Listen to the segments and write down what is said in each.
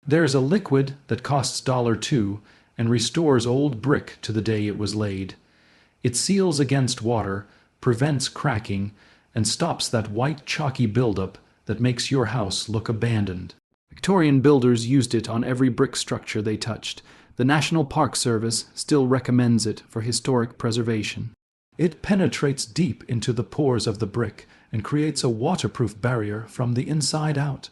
There's a liquid that costs $2 and restores old brick to the day it was laid. It seals against water, prevents cracking, and stops that white chalky buildup that makes your house look abandoned. Victorian builders used it on every brick structure they touched. The National Park Service still recommends it for historic preservation. It penetrates deep into the pores of the brick and creates a waterproof barrier from the inside out.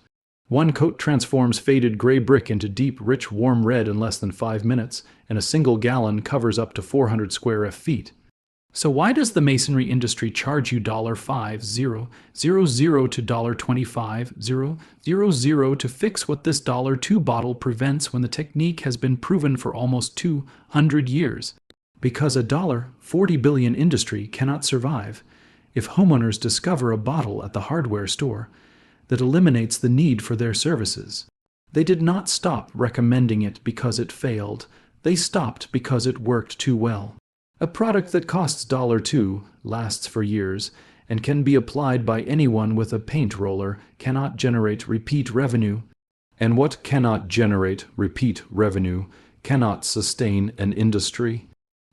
One coat transforms faded gray brick into deep, rich, warm red in less than 5 minutes, and a single gallon covers up to 400 square feet. So why does the masonry industry charge you $5,000 to $25,000 to fix what this $2 bottle prevents when the technique has been proven for almost 200 years? Because a $40 billion industry cannot survive if homeowners discover a bottle at the hardware store that eliminates the need for their services. They did not stop recommending it because it failed. They stopped because it worked too well. A product that costs $2, lasts for years, and can be applied by anyone with a paint roller cannot generate repeat revenue. And what cannot generate repeat revenue cannot sustain an industry.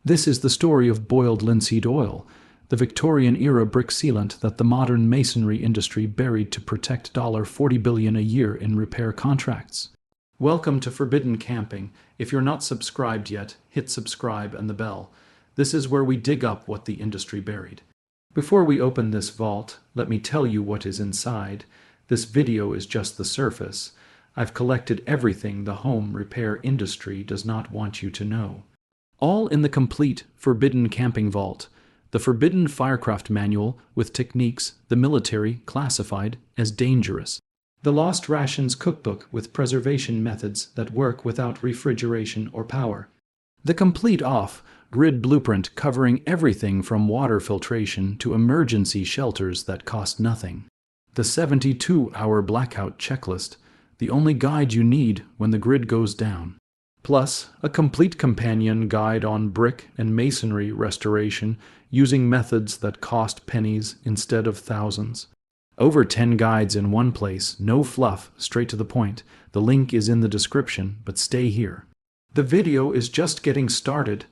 This is the story of boiled linseed oil, the Victorian-era brick sealant that the modern masonry industry buried to protect $40 billion a year in repair contracts. Welcome to Forbidden Camping. If you're not subscribed yet, hit subscribe and the bell. This is where we dig up what the industry buried. Before we open this vault, let me tell you what is inside. This video is just the surface. I've collected everything the home repair industry does not want you to know. All in the complete Forbidden Camping Vault. The Forbidden Firecraft Manual with techniques the military classified as dangerous. The Lost Rations Cookbook with preservation methods that work without refrigeration or power. The complete off-grid blueprint covering everything from water filtration to emergency shelters that cost nothing. The 72-hour blackout checklist, the only guide you need when the grid goes down. Plus, a complete companion guide on brick and masonry restoration using methods that cost pennies instead of thousands. Over 10 guides in one place, no fluff, straight to the point. The link is in the description, but stay here. The video is just getting started.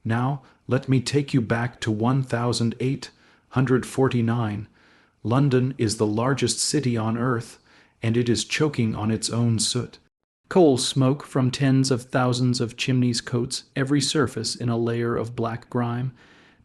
Now, let me take you back to 1849. London is the largest city on Earth, and it is choking on its own soot. Coal smoke from tens of thousands of chimneys coats every surface in a layer of black grime.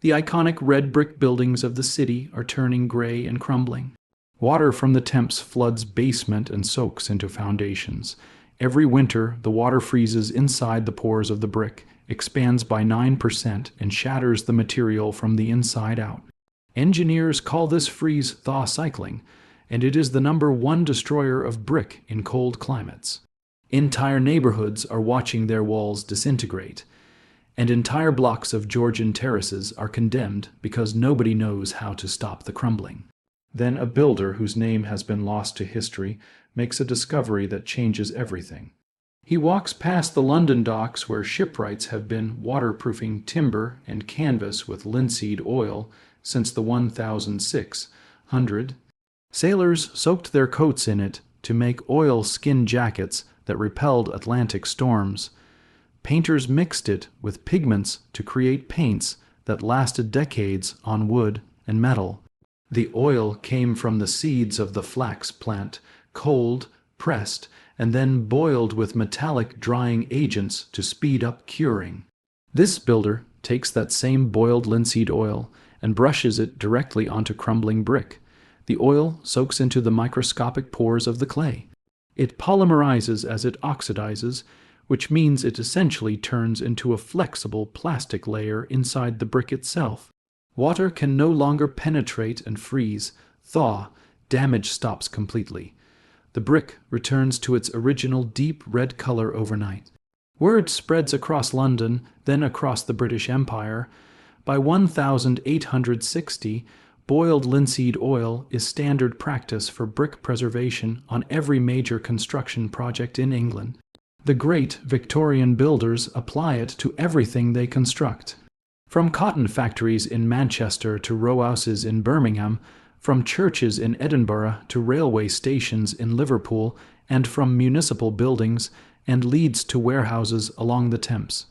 The iconic red brick buildings of the city are turning gray and crumbling. Water from the Thames floods basement and soaks into foundations. Every winter, the water freezes inside the pores of the brick, expands by 9%, and shatters the material from the inside out. Engineers call this freeze-thaw cycling, and it is the #1 destroyer of brick in cold climates. Entire neighborhoods are watching their walls disintegrate, and entire blocks of Georgian terraces are condemned because nobody knows how to stop the crumbling. Then a builder whose name has been lost to history makes a discovery that changes everything. He walks past the London docks where shipwrights have been waterproofing timber and canvas with linseed oil since the 1600s. Sailors soaked their coats in it to make oil skin jackets that repelled Atlantic storms. Painters mixed it with pigments to create paints that lasted decades on wood and metal. The oil came from the seeds of the flax plant, cold, pressed, and then boiled with metallic drying agents to speed up curing. This builder takes that same boiled linseed oil and brushes it directly onto crumbling brick. The oil soaks into the microscopic pores of the clay. It polymerizes as it oxidizes, which means it essentially turns into a flexible plastic layer inside the brick itself. Water can no longer penetrate and freeze, thaw, damage stops completely. The brick returns to its original deep red color overnight. Word spreads across London, then across the British Empire. By 1860, boiled linseed oil is standard practice for brick preservation on every major construction project in England. The great Victorian builders apply it to everything they construct. From cotton factories in Manchester to row houses in Birmingham, from churches in Edinburgh to railway stations in Liverpool, and from municipal buildings and leads to warehouses along the Thames.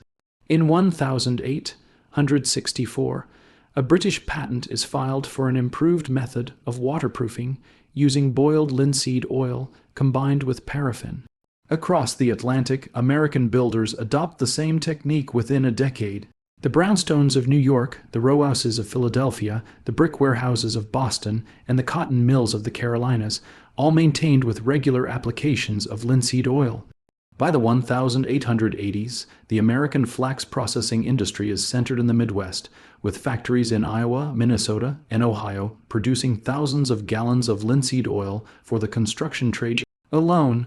In 1864, a British patent is filed for an improved method of waterproofing using boiled linseed oil combined with paraffin. Across the Atlantic, American builders adopt the same technique within a decade. The brownstones of New York, the row houses of Philadelphia, the brick warehouses of Boston, and the cotton mills of the Carolinas, all maintained with regular applications of linseed oil. By the 1880s, the American flax processing industry is centered in the Midwest, with factories in Iowa, Minnesota, and Ohio producing thousands of gallons of linseed oil for the construction trade alone.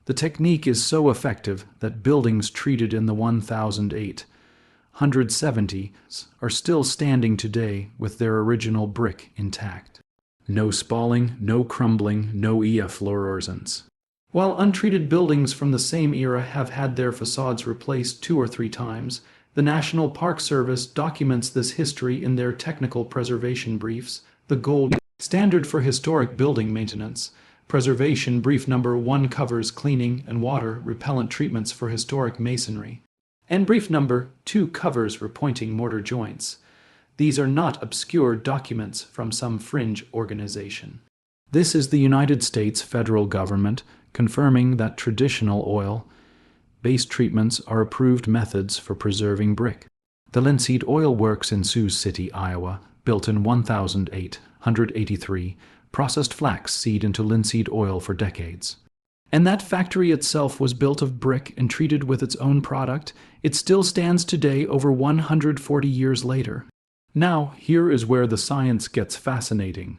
The technique is so effective that buildings treated in the 1870s are still standing today with their original brick intact. No spalling, no crumbling, no efflorescence. While untreated buildings from the same era have had their facades replaced 2 or 3 times, the National Park Service documents this history in their technical preservation briefs, the gold standard for historic building maintenance. Preservation Brief Number 1 covers cleaning and water-repellent treatments for historic masonry, and Brief Number 2 covers repointing mortar joints. These are not obscure documents from some fringe organization. This is the United States federal government confirming that traditional oil-based treatments are approved methods for preserving brick. The Linseed Oil Works in Sioux City, Iowa, built in 1883, processed flax seed into linseed oil for decades. And that factory itself was built of brick and treated with its own product. It still stands today over 140 years later. Now, here is where the science gets fascinating.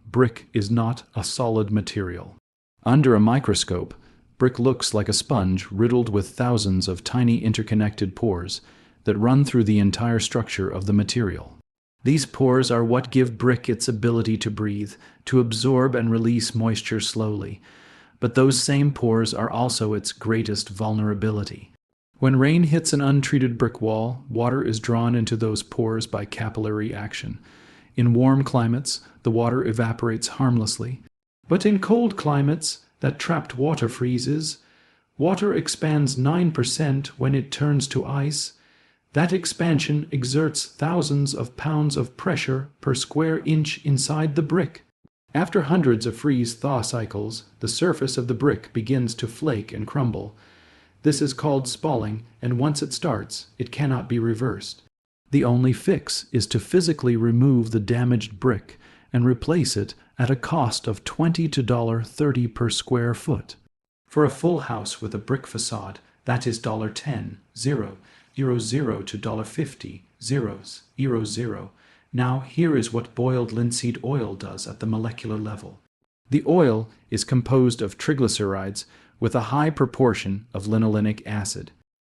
Brick is not a solid material. Under a microscope, brick looks like a sponge riddled with thousands of tiny interconnected pores that run through the entire structure of the material. These pores are what give brick its ability to breathe, to absorb and release moisture slowly. But those same pores are also its greatest vulnerability. When rain hits an untreated brick wall, water is drawn into those pores by capillary action. In warm climates, the water evaporates harmlessly. But in cold climates, that trapped water freezes. Water expands 9% when it turns to ice. That expansion exerts thousands of pounds of pressure per square inch inside the brick. After hundreds of freeze-thaw cycles, the surface of the brick begins to flake and crumble. This is called spalling, and once it starts, it cannot be reversed. The only fix is to physically remove the damaged brick and replace it at a cost of $20 to $30 per square foot. For a full house with a brick facade, that is $10, €0 to $50, €0. Now here is what boiled linseed oil does at the molecular level. The oil is composed of triglycerides with a high proportion of linolenic acid.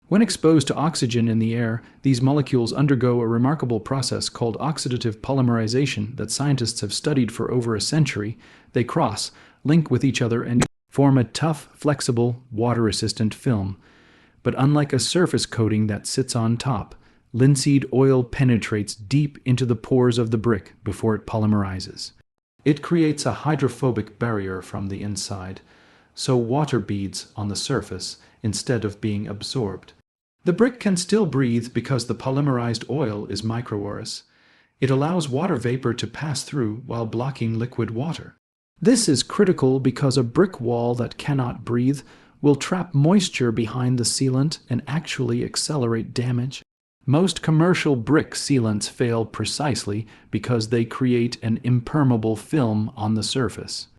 When exposed to oxygen in the air, these molecules undergo a remarkable process called oxidative polymerization that scientists have studied for over a century. They cross, link with each other, and form a tough, flexible, water-resistant film. But unlike a surface coating that sits on top, linseed oil penetrates deep into the pores of the brick before it polymerizes. It creates a hydrophobic barrier from the inside, so water beads on the surface instead of being absorbed. The brick can still breathe because the polymerized oil is microporous. It allows water vapor to pass through while blocking liquid water. This is critical because a brick wall that cannot breathe will trap moisture behind the sealant and actually accelerate damage. Most commercial brick sealants fail precisely because they create an impermeable film on the surface.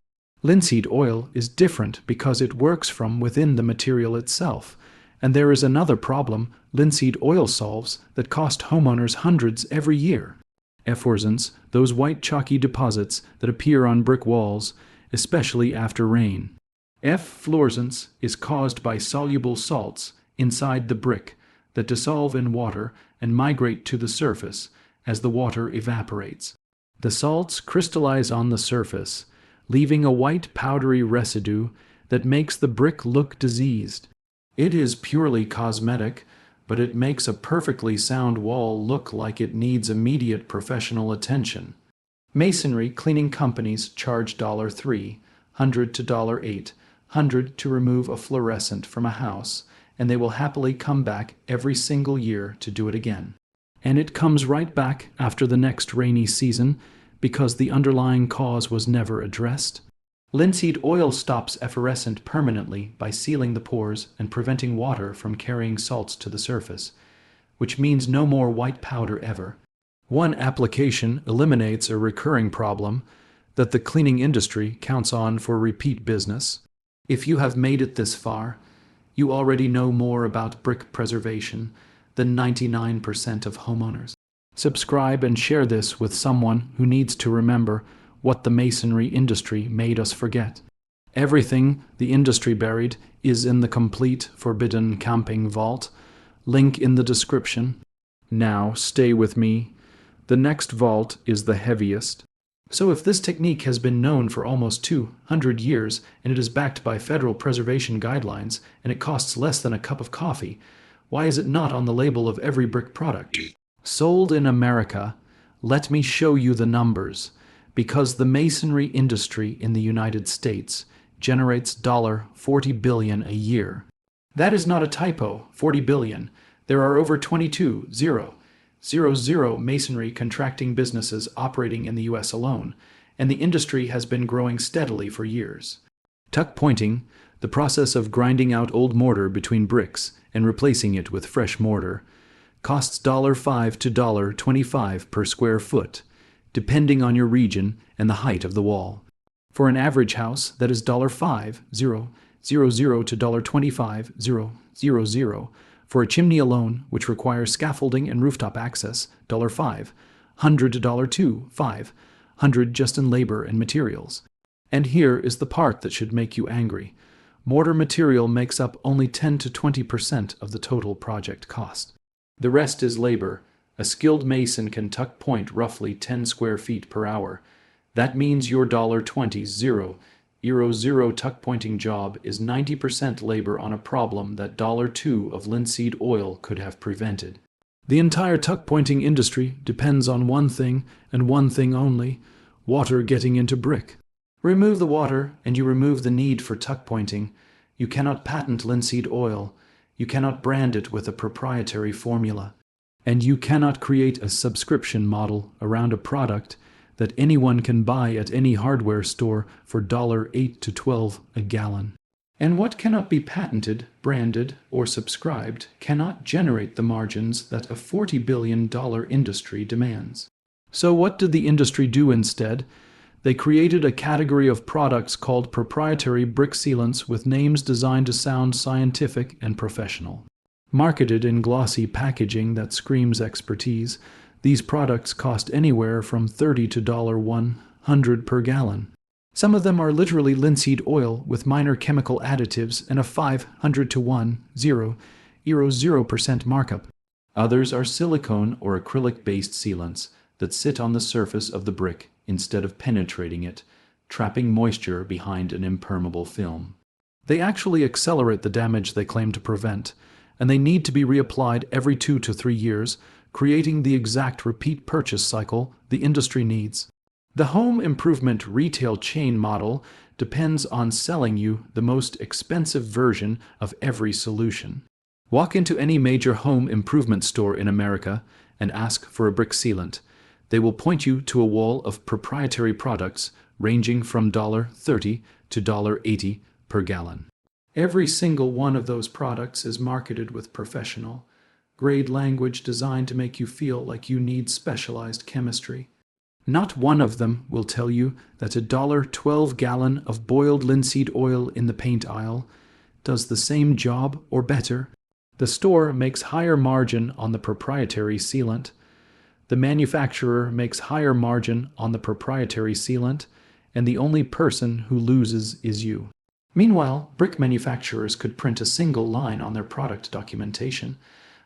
Linseed oil is different because it works from within the material itself. And there is another problem linseed oil solves that cost homeowners hundreds every year. Efflorescence, those white chalky deposits that appear on brick walls, especially after rain. Efflorescence is caused by soluble salts inside the brick that dissolve in water and migrate to the surface as the water evaporates. The salts crystallize on the surface, leaving a white powdery residue that makes the brick look diseased. It is purely cosmetic, but it makes a perfectly sound wall look like it needs immediate professional attention. Masonry cleaning companies charge $300 to $800 to remove a fluorescent from a house, and they will happily come back every single year to do it again. And it comes right back after the next rainy season because the underlying cause was never addressed. Linseed oil stops effervescent permanently by sealing the pores and preventing water from carrying salts to the surface, which means no more white powder ever. One application eliminates a recurring problem that the cleaning industry counts on for repeat business. If you have made it this far, you already know more about brick preservation than 99% of homeowners. Subscribe and share this with someone who needs to remember what the masonry industry made us forget. Everything the industry buried is in the complete forbidden camping vault. Link in the description. Now stay with me. The next vault is the heaviest. So if this technique has been known for almost 200 years and it is backed by federal preservation guidelines and it costs less than a cup of coffee, why is it not on the label of every brick product sold in America? Let me show you the numbers. Because the masonry industry in the United States generates $40 billion a year. That is not a typo, 40 billion. There are over 22,000 masonry contracting businesses operating in the US alone, and the industry has been growing steadily for years. Tuckpointing, the process of grinding out old mortar between bricks and replacing it with fresh mortar, costs $5 to $25 per square foot, depending on your region and the height of the wall. For an average house, that is $5,000 to $25,000. For a chimney alone, which requires scaffolding and rooftop access, $500 to $2,500 just in labor and materials. And here is the part that should make you angry. Mortar material makes up only 10 to 20% of the total project cost. The rest is labor. A skilled mason can tuck point roughly 10 square feet per hour. That means your $20 tuck pointing job is 90% labor on a problem that $2 of linseed oil could have prevented. The entire tuck pointing industry depends on one thing and one thing only: water getting into brick. Remove the water and you remove the need for tuck pointing. You cannot patent linseed oil. You cannot brand it with a proprietary formula. And you cannot create a subscription model around a product that anyone can buy at any hardware store for $8 to $12 a gallon. And what cannot be patented, branded, or subscribed cannot generate the margins that a $40 billion industry demands. So what did the industry do instead? They created a category of products called proprietary brick sealants with names designed to sound scientific and professional. Marketed in glossy packaging that screams expertise, these products cost anywhere from $30 to $100 per gallon. Some of them are literally linseed oil with minor chemical additives and a 500 to 0% markup. Others are silicone or acrylic-based sealants that sit on the surface of the brick instead of penetrating it, trapping moisture behind an impermeable film. They actually accelerate the damage they claim to prevent, and they need to be reapplied every 2 to 3 years, creating the exact repeat purchase cycle the industry needs. The home improvement retail chain model depends on selling you the most expensive version of every solution. Walk into any major home improvement store in America and ask for a brick sealant. They will point you to a wall of proprietary products ranging from $30 to $80 per gallon. Every single one of those products is marketed with professional grade language designed to make you feel like you need specialized chemistry. Not one of them will tell you that a $12 gallon of boiled linseed oil in the paint aisle does the same job or better. The store makes higher margin on the proprietary sealant. The manufacturer makes higher margin on the proprietary sealant, and the only person who loses is you. Meanwhile, brick manufacturers could print a single line on their product documentation: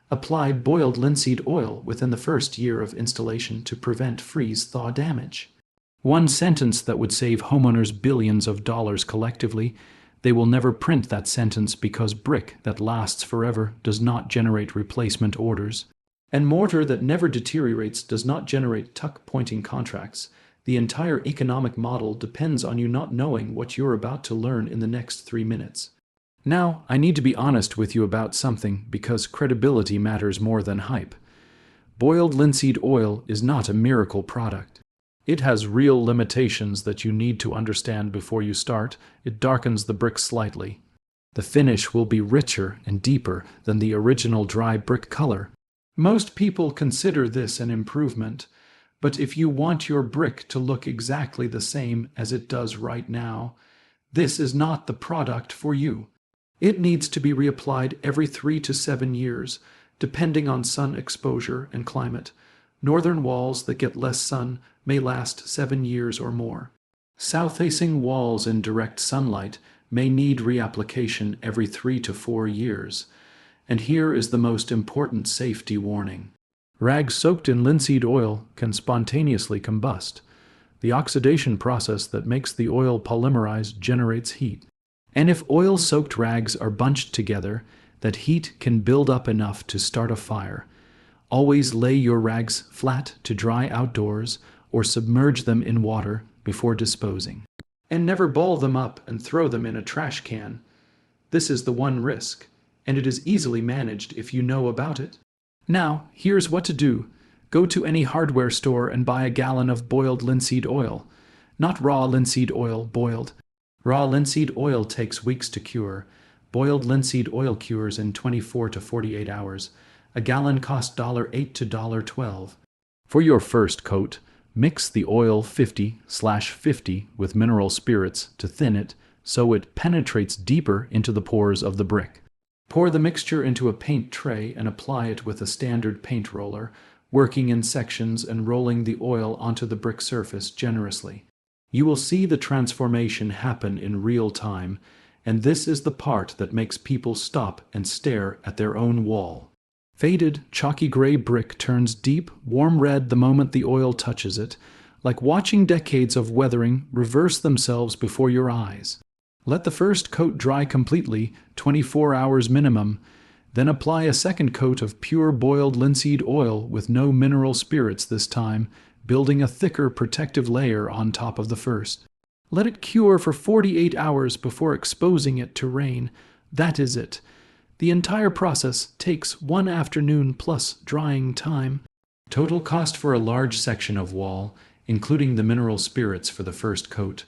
apply boiled linseed oil within the first year of installation to prevent freeze-thaw damage. One sentence that would save homeowners billions of dollars collectively. They will never print that sentence because brick that lasts forever does not generate replacement orders. And mortar that never deteriorates does not generate tuck-pointing contracts. The entire economic model depends on you not knowing what you're about to learn in the next 3 minutes. Now, I need to be honest with you about something because credibility matters more than hype. Boiled linseed oil is not a miracle product. It has real limitations that you need to understand before you start. It darkens the brick slightly. The finish will be richer and deeper than the original dry brick color. Most people consider this an improvement, but if you want your brick to look exactly the same as it does right now, this is not the product for you. It needs to be reapplied every 3 to 7 years, depending on sun exposure and climate. Northern walls that get less sun may last 7 years or more. South-facing walls in direct sunlight may need reapplication every 3 to 4 years. And here is the most important safety warning. Rags soaked in linseed oil can spontaneously combust. The oxidation process that makes the oil polymerize generates heat. And if oil-soaked rags are bunched together, that heat can build up enough to start a fire. Always lay your rags flat to dry outdoors or submerge them in water before disposing. And never ball them up and throw them in a trash can. This is the one risk, and it is easily managed if you know about it. Now, here's what to do. Go to any hardware store and buy a gallon of boiled linseed oil. Not raw linseed oil, boiled. Raw linseed oil takes weeks to cure. Boiled linseed oil cures in 24 to 48 hours. A gallon costs $8 to $12. For your first coat, mix the oil 50/50 with mineral spirits to thin it so it penetrates deeper into the pores of the brick. Pour the mixture into a paint tray and apply it with a standard paint roller, working in sections and rolling the oil onto the brick surface generously. You will see the transformation happen in real time, and this is the part that makes people stop and stare at their own wall. Faded, chalky gray brick turns deep, warm red the moment the oil touches it, like watching decades of weathering reverse themselves before your eyes. Let the first coat dry completely, 24 hours minimum, then apply a second coat of pure boiled linseed oil with no mineral spirits this time, building a thicker protective layer on top of the first. Let it cure for 48 hours before exposing it to rain. That is it. The entire process takes 1 afternoon plus drying time. Total cost for a large section of wall, including the mineral spirits for the first coat,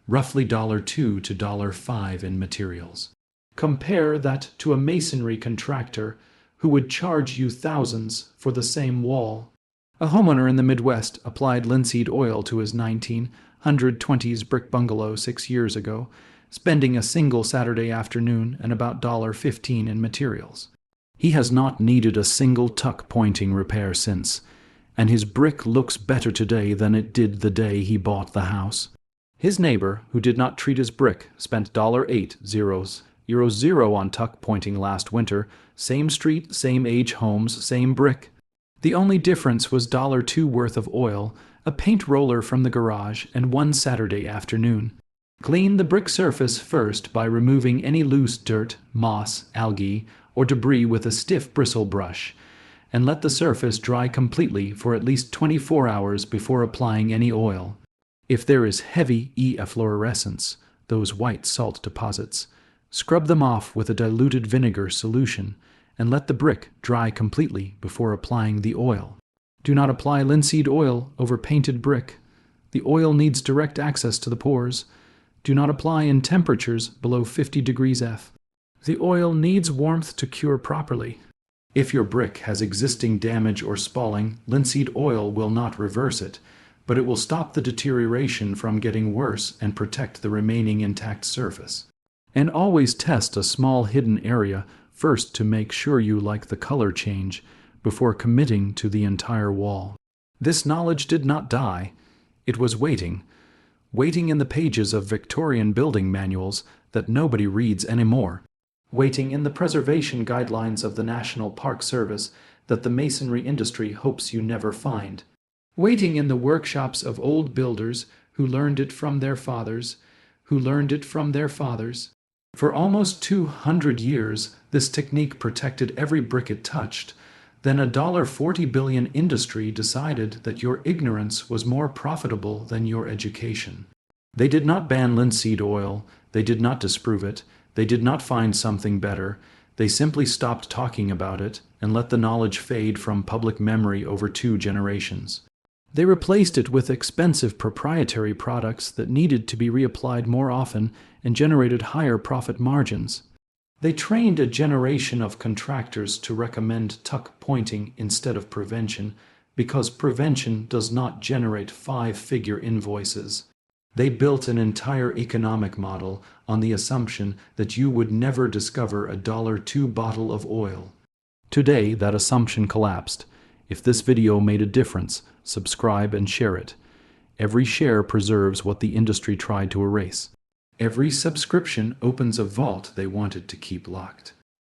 roughly $2 to $5 in materials. Compare that to a masonry contractor who would charge you thousands for the same wall. A homeowner in the Midwest applied linseed oil to his 1920s brick bungalow 6 years ago, spending a single Saturday afternoon and about $15 in materials. He has not needed a single tuck-pointing repair since, and his brick looks better today than it did the day he bought the house. His neighbor, who did not treat his brick, spent $8,000 on tuck-pointing last winter, same street, same age homes, same brick. The only difference was $2 worth of oil, a paint roller from the garage, and 1 Saturday afternoon. Clean the brick surface first by removing any loose dirt, moss, algae, or debris with a stiff bristle brush, and let the surface dry completely for at least 24 hours before applying any oil. If there is heavy efflorescence, those white salt deposits, scrub them off with a diluted vinegar solution and let the brick dry completely before applying the oil. Do not apply linseed oil over painted brick. The oil needs direct access to the pores. Do not apply in temperatures below 50 degrees F. The oil needs warmth to cure properly. If your brick has existing damage or spalling, linseed oil will not reverse it, but it will stop the deterioration from getting worse and protect the remaining intact surface. And always test a small hidden area first to make sure you like the color change before committing to the entire wall. This knowledge did not die. It was waiting in the pages of Victorian building manuals that nobody reads anymore, waiting in the preservation guidelines of the National Park Service that the masonry industry hopes you never find, waiting in the workshops of old builders who learned it from their fathers, For almost 200 years, this technique protected every brick it touched. Then a $40 billion industry decided that your ignorance was more profitable than your education. They did not ban linseed oil, they did not disprove it, they did not find something better, they simply stopped talking about it and let the knowledge fade from public memory over 2 generations. They replaced it with expensive proprietary products that needed to be reapplied more often and generated higher profit margins. They trained a generation of contractors to recommend tuck-pointing instead of prevention because prevention does not generate 5-figure invoices. They built an entire economic model on the assumption that you would never discover a $2 bottle of oil. Today, that assumption collapsed. If this video made a difference, subscribe and share it. Every share preserves what the industry tried to erase. Every subscription opens a vault they wanted to keep locked.